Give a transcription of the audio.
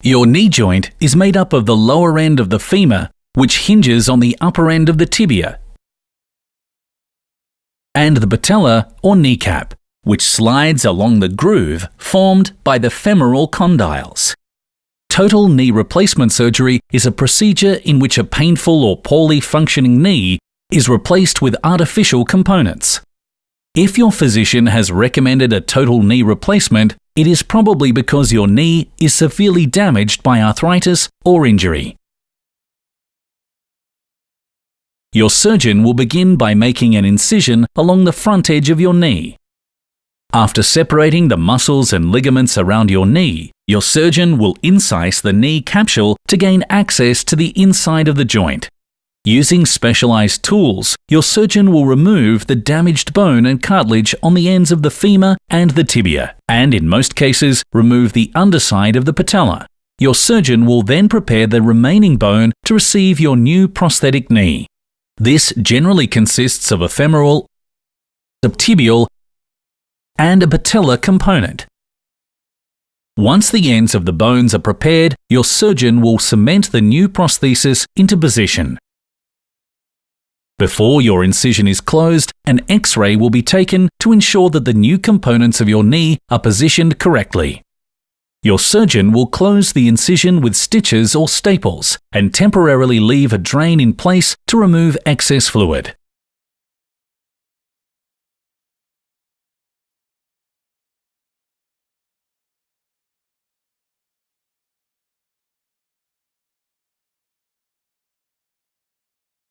Your knee joint is made up of the lower end of the femur, which hinges on the upper end of the tibia, and the patella or kneecap, which slides along the groove formed by the femoral condyles. Total knee replacement surgery is a procedure in which a painful or poorly functioning knee is replaced with artificial components. If your physician has recommended a total knee replacement, it is probably because your knee is severely damaged by arthritis or injury. Your surgeon will begin by making an incision along the front edge of your knee. After separating the muscles and ligaments around your knee, your surgeon will incise the knee capsule to gain access to the inside of the joint. Using specialized tools, your surgeon will remove the damaged bone and cartilage on the ends of the femur and the tibia, and in most cases, remove the underside of the patella. Your surgeon will then prepare the remaining bone to receive your new prosthetic knee. This generally consists of a femoral, subtibial, and a patella component. Once the ends of the bones are prepared, your surgeon will cement the new prosthesis into position. Before your incision is closed, an X-ray will be taken to ensure that the new components of your knee are positioned correctly. Your surgeon will close the incision with stitches or staples and temporarily leave a drain in place to remove excess fluid.